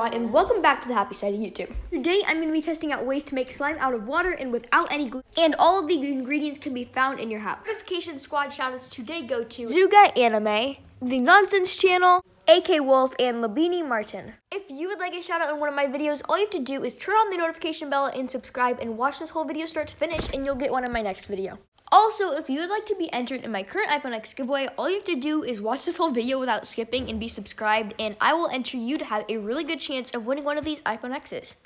everyone, and welcome back to the happy side of YouTube. Today I'm going to be testing out ways to make slime out of water and without any glue, and all of the ingredients can be found in your house. Notification squad shoutouts today go to Zuga Anime, The Nonsense Channel, AK Wolf, and Labini Martin. If you would like a shout out in one of my videos, all you have to do is turn on the notification bell and subscribe and watch this whole video start to finish, and you'll get one in my next video. Also, if you would like to be entered in my current iPhone X giveaway, all you have to do is watch this whole video without skipping and be subscribed, and I will enter you to have a really good chance of winning one of these iPhone X's.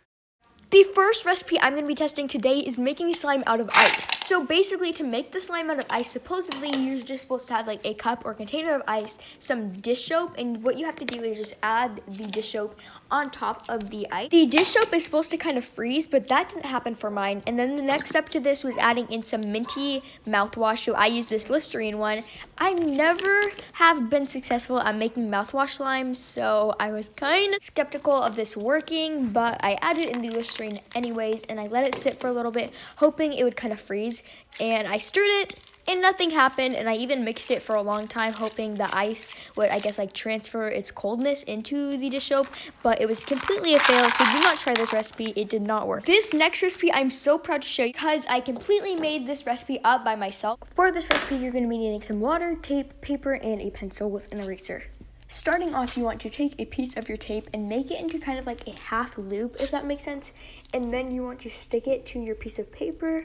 The first recipe I'm going to be testing today is making slime out of ice. So basically, to make the slime out of ice, supposedly you're just supposed to have like a cup or container of ice, some dish soap, and what you have to do is just add the dish soap on top of the ice. The dish soap is supposed to kind of freeze, but that didn't happen for mine. And then the next step to this was adding in some minty mouthwash. So I use this Listerine one. I never have been successful at making mouthwash slimes, so I was kind of skeptical of this working, but I added in the Listerine anyways, and I let it sit for a little bit, hoping it would kind of freeze. And I stirred it, and nothing happened, and I even mixed it for a long time, hoping the ice would, I guess, like transfer its coldness into the dish soap, but it was completely a fail, so do not try this recipe. It did not work. This next recipe I'm so proud to show you because I completely made this recipe up by myself. For this recipe, you're going to be needing some water, tape, paper, and a pencil with an eraser. Starting off, you want to take a piece of your tape and make it into kind of like a half loop, if that makes sense, and then you want to stick it to your piece of paper.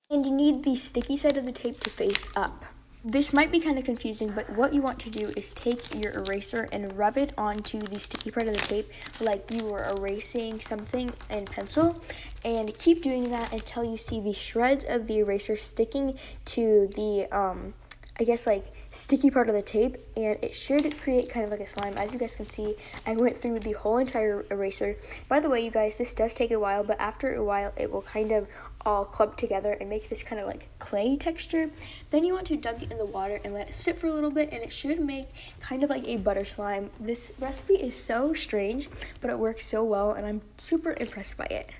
And you need the sticky side of the tape to face up. This might be kind of confusing, but what you want to do is take your eraser and rub it onto the sticky part of the tape like you were erasing something in pencil, and keep doing that until you see the shreds of the eraser sticking to the I guess like sticky part of the tape, and it should create kind of like a slime. As you guys can see, I went through the whole entire eraser. By the way, you guys, this does take a while, but after a while it will kind of all clump together and make this kind of like clay texture. Then you want to dunk it in the water and let it sit for a little bit, and it should make kind of like a butter slime. This recipe is so strange, but it works so well, and I'm super impressed by it.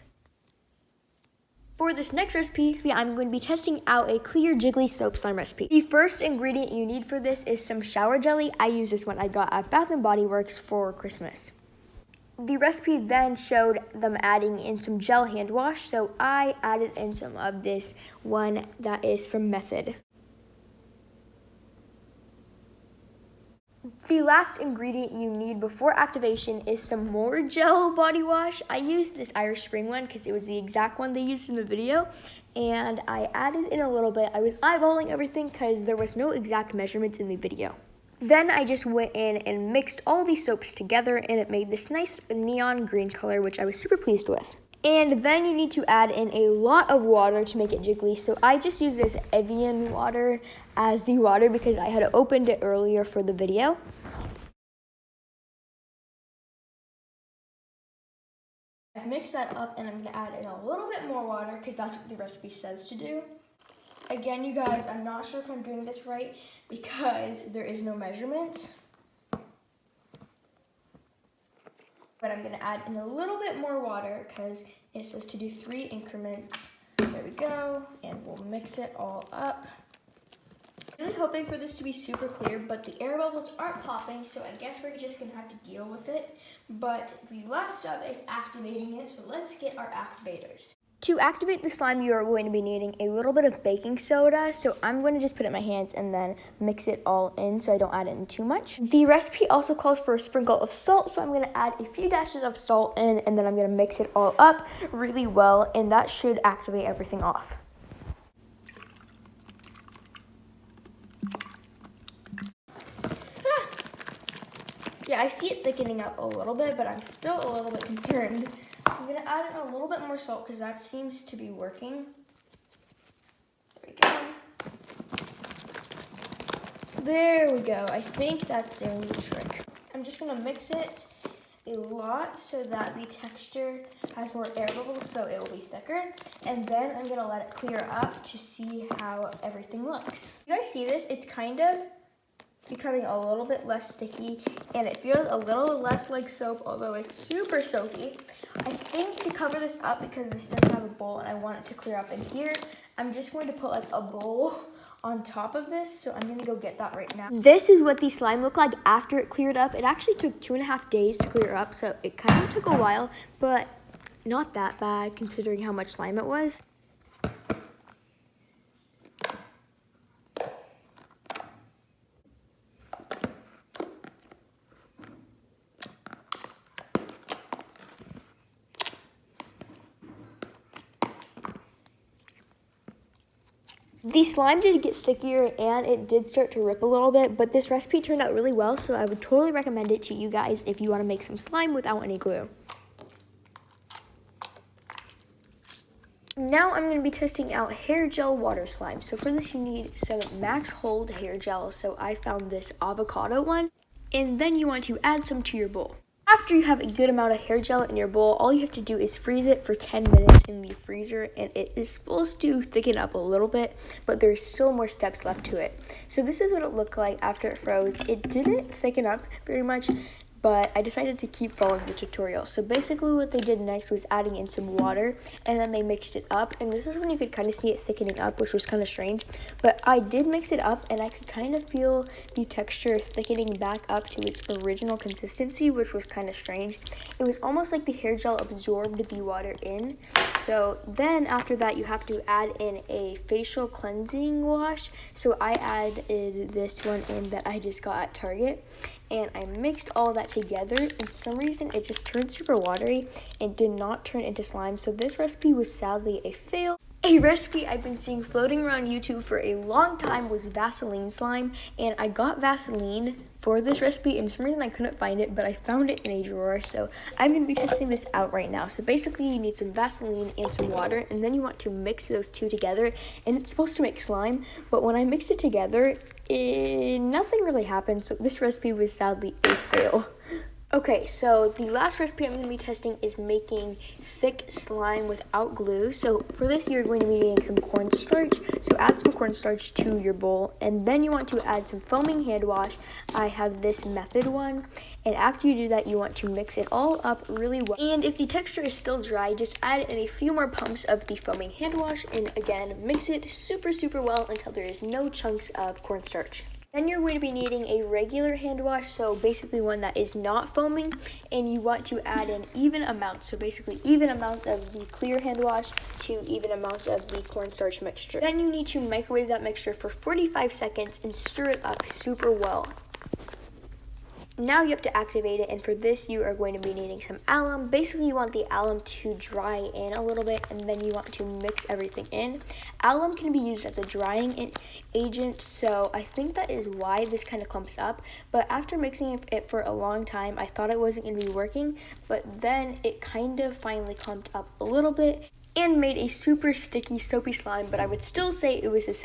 For this next recipe, I'm going to be testing out a clear jiggly soap slime recipe. The first ingredient you need for this is some shower jelly. I use this one I got at Bath & Body Works for Christmas. The recipe then showed them adding in some gel hand wash, so I added in some of this one that is from Method. The last ingredient you need before activation is some more gel body wash. I used this Irish Spring one because it was the exact one they used in the video, and I added in a little bit. I was eyeballing everything because there was no exact measurements in the video. Then I just went in and mixed all these soaps together, and it made this nice neon green color, which I was super pleased with. And then you need to add in a lot of water to make it jiggly. So I just used this Evian water as the water because I had opened it earlier for the video. I've mixed that up, and I'm going to add in a little bit more water because that's what the recipe says to do. Again, you guys, I'm not sure if I'm doing this right because there is no measurements. But I'm going to add in a little bit more water because it says to do 3 increments. There we go, and we'll mix it all up. I'm really hoping for this to be super clear, but the air bubbles aren't popping, so I guess we're just going to have to deal with it. But the last step is activating it, so let's get our activators. To activate the slime, you are going to be needing a little bit of baking soda, so I'm going to just put it in my hands and then mix it all in so I don't add in too much. The recipe also calls for a sprinkle of salt, so I'm going to add a few dashes of salt in, and then I'm going to mix it all up really well, and that should activate everything off. Yeah, I see it thickening up a little bit, but I'm still a little bit concerned. I'm going to add in a little bit more salt because that seems to be working. There we go. There we go. I think that's doing the trick. I'm just going to mix it a lot so that the texture has more air bubbles so it will be thicker. And then I'm going to let it clear up to see how everything looks. You guys see this? It's kind of becoming a little bit less sticky, and it feels a little less like soap, although it's super soapy. I think to cover this up, because this doesn't have a bowl and I want it to clear up in here, I'm just going to put like a bowl on top of this, so I'm gonna go get that right now. This is what the slime looked like after it cleared up. It actually took 2.5 days to clear up, so it kind of took a while, but not that bad considering how much slime it was. The slime did get stickier and it did start to rip a little bit, but this recipe turned out really well, so I would totally recommend it to you guys if you want to make some slime without any glue. Now I'm going to be testing out hair gel water slime. So for this you need some max hold hair gel. So I found this avocado one, and then you want to add some to your bowl. After you have a good amount of hair gel in your bowl, all you have to do is freeze it for 10 minutes in the freezer, and it is supposed to thicken up a little bit, but there's still more steps left to it. So this is what it looked like after it froze. It didn't thicken up very much, but I decided to keep following the tutorial. So basically what they did next was adding in some water, and then they mixed it up, and this is when you could kind of see it thickening up, which was kind of strange. But I did mix it up, and I could kind of feel the texture thickening back up to its original consistency, which was kind of strange. It was almost like the hair gel absorbed the water in. So then after that, you have to add in a facial cleansing wash. So I added this one in that I just got at Target, and I mixed all that together, and for some reason it just turned super watery and did not turn into slime. So this recipe was sadly a fail. A recipe I've been seeing floating around YouTube for a long time was Vaseline slime, and I got Vaseline for this recipe, and for some reason I couldn't find it, but I found it in a drawer, so I'm going to be testing this out right now. So basically you need some Vaseline and some water, and then you want to mix those two together, and it's supposed to make slime, but when I mixed it together, nothing really happened, so this recipe was sadly a fail. Okay, so the last recipe I'm going to be testing is making thick slime without glue. So for this, you're going to be needing some cornstarch. So add some cornstarch to your bowl, and then you want to add some foaming hand wash. I have this method one, and after you do that, you want to mix it all up really well. And if the texture is still dry, just add in a few more pumps of the foaming hand wash, and again, mix it super well until there is no chunks of cornstarch. Then you're going to be needing a regular hand wash, so basically one that is not foaming, and you want to add in even amounts, so basically even amounts of the clear hand wash to even amounts of the cornstarch mixture. Then you need to microwave that mixture for 45 seconds and stir it up super well. Now you have to activate it, and for this you are going to be needing some alum. Basically you want the alum to dry in a little bit, and then you want to mix everything in. Alum can be used as a drying agent, so I think that is why this kind of clumps up. But after mixing it for a long time, I thought it wasn't going to be working, but then it kind of finally clumped up a little bit and made a super sticky soapy slime, but I would still say it was the same.